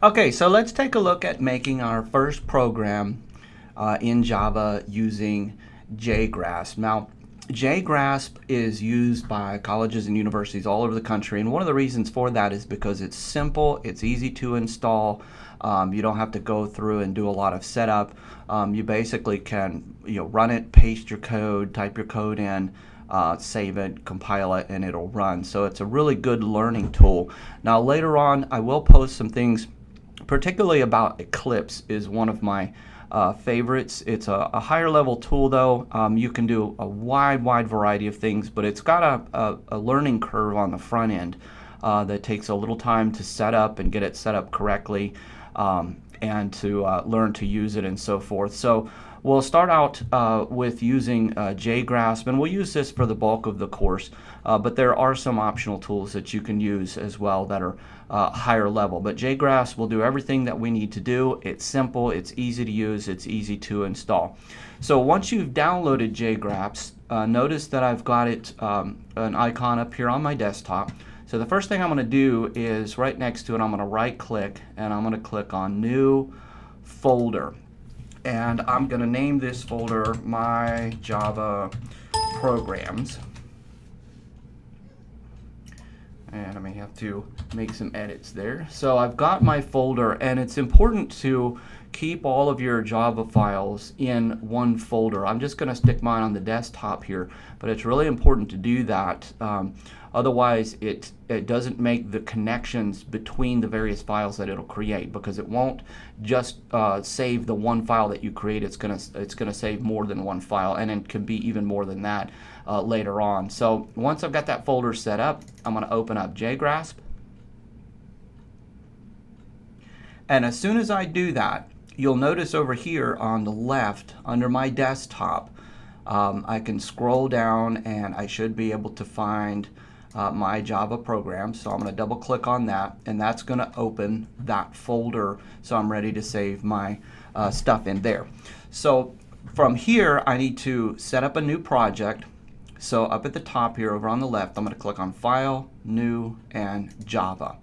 Okay, so let's take a look at making our first program in Java using JGRASP. Now, JGRASP is used by colleges and universities all over the country, and one of the reasons for that is because it's simple, it's easy to install. You don't have to go through and do a lot of setup. You basically can run it, paste your code, type your code in, save it, compile it, and it'll run. So it's a really good learning tool. Now later on I will post some things, particularly about Eclipse is one of my favorites. It's a higher level tool though. You can do a wide variety of things, but it's got a learning curve on the front end that takes a little time to set up and get it set up correctly, and to learn to use it and so forth. So we'll start out with using JGRASP, and we'll use this for the bulk of the course, but there are some optional tools that you can use as well that are higher level. But JGRASP will do everything that we need to do. It's simple, it's easy to use, it's easy to install. So once you've downloaded JGRASP, notice that I've got it an icon up here on my desktop. So the first thing I'm going to do is right next to it, I'm going to right click and I'm going to click on New Folder. And I'm going to name this folder My Java Programs. And I may have to make some edits there. So I've got my folder, and it's important to keep all of your Java files in one folder. I'm just going to stick mine on the desktop here, but it's really important to do that. Otherwise, it doesn't make the connections between the various files that it'll create, because it won't just save the one file that you create. It's gonna save more than one file, and it can be even more than that later on. So once I've got that folder set up, I'm going to open up JGRASP, and as soon as I do that, you'll notice over here on the left under my desktop, I can scroll down and I should be able to find my Java program. So I'm going to double click on that, and that's going to open that folder, so I'm ready to save my stuff in there. So from here I need to set up a new project. So up at the top here over on the left, I'm going to click on File, New, and Java.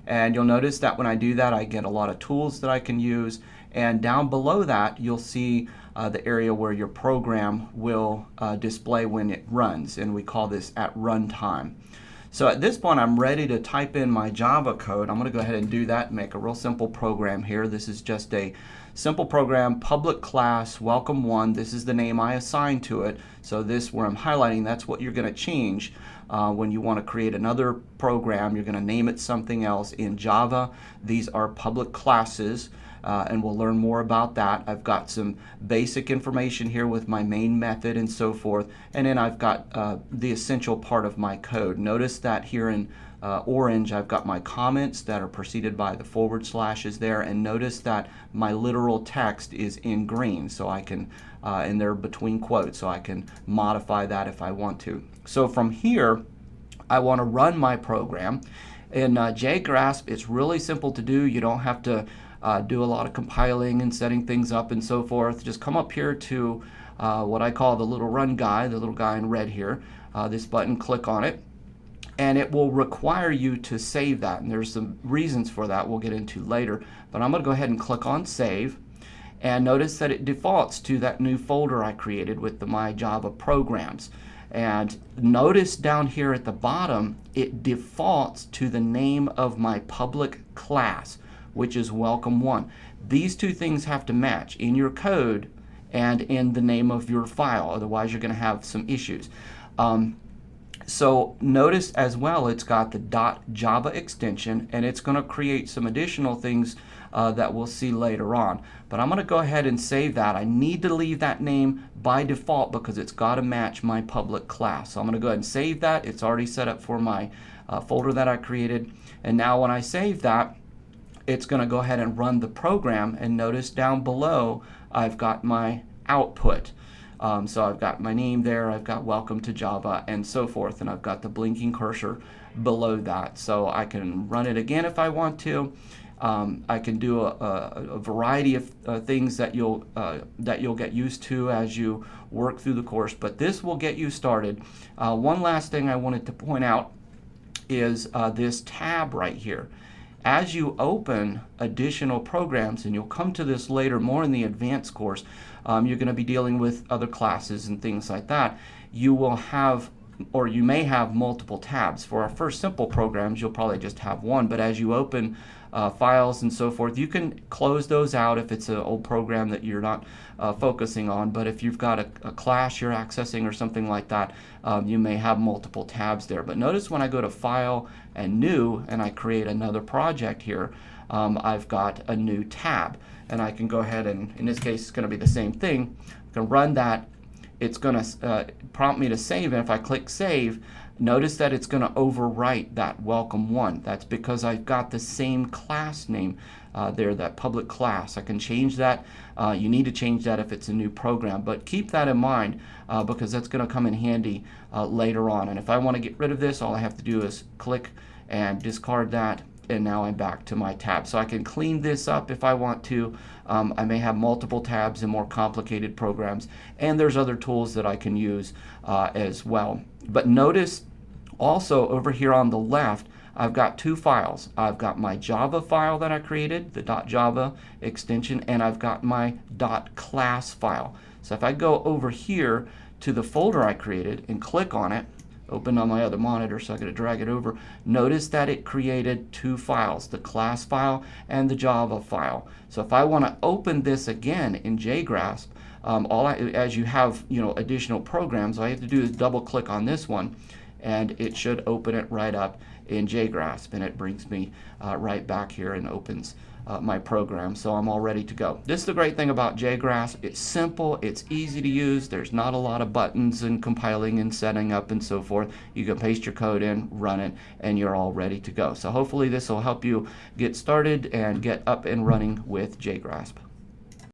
And you'll notice that when I do that, I get a lot of tools that I can use, and down below that you'll see the area where your program will display when it runs, and we call this at runtime. So at this point I'm ready to type in my Java code. I'm going to go ahead and do that and make a real simple program here. This is just a simple program, public class, welcome 1. This is the name I assigned to it. So this where I'm highlighting, that's what you're going to change when you want to create another program. You're going to name it something else. In Java, these are public classes. And we'll learn more about that. I've got some basic information here with my main method and so forth, and then I've got the essential part of my code. Notice that here in orange I've got my comments that are preceded by the // there, and notice that my literal text is in green, so I can and they're between quotes, so I can modify that if I want to. So from here I want to run my program. In JGRASP it's really simple to do. You don't have to do a lot of compiling and setting things up and so forth. Just come up here to what I call the little run guy, the little guy in red here, this button, click on it, and it will require you to save that, and there's some reasons for that we'll get into later, but I'm going to go ahead and click on save, and notice that it defaults to that new folder I created with the My Java Programs. And notice down here at the bottom it defaults to the name of my public class, which is welcome 1. These two things have to match in your code and in the name of your file, otherwise you're going to have some issues. So notice as well it's got the .java extension, and it's going to create some additional things that we'll see later on. But I'm going to go ahead and save that. I need to leave that name by default because it's got to match my public class. So I'm going to go ahead and save that. It's already set up for my folder that I created, and now when I save that, it's going to go ahead and run the program, and notice down below I've got my output. So I've got my name there, I've got welcome to Java and so forth, and I've got the blinking cursor below that. So I can run it again if I want to. I can do a variety of things that you'll get used to as you work through the course, but this will get you started. One last thing I wanted to point out is this tab right here. As you open additional programs, and you'll come to this later more in the advanced course, you're going to be dealing with other classes and things like that. You will have, or you may have, multiple tabs. For our first simple programs, you'll probably just have one, but as you open files and so forth, you can close those out if it's an old program that you're not focusing on. But if you've got a class you're accessing or something like that, you may have multiple tabs there. But notice when I go to File and New and I create another project here, I've got a new tab, and I can go ahead and, in this case, it's going to be the same thing. I can run that. It's going to prompt me to save, and if I click Save, notice that it's going to overwrite that welcome one. That's because I've got the same class name there, that public class. I can change that. You need to change that if it's a new program, but keep that in mind because that's going to come in handy later on. And if I want to get rid of this, all I have to do is click and discard that, and now I'm back to my tab. So I can clean this up if I want to. I may have multiple tabs in more complicated programs, and there's other tools that I can use as well. But notice also over here on the left, I've got two files. I've got my Java file that I created, the .java extension, and I've got my .class file. So if I go over here to the folder I created and click on it, open on my other monitor, so I'm going to drag it over, notice that it created two files, the class file and the Java file. So if I want to open this again in JGRASP, as you have additional programs, all I have to do is double click on this one, and it should open it right up in JGRASP, and it brings me right back here and opens my program, so I'm all ready to go. This is the great thing about JGRASP. It's simple, it's easy to use, there's not a lot of buttons and compiling and setting up and so forth. You can paste your code in, run it, and you're all ready to go. So hopefully this will help you get started and get up and running with JGRASP.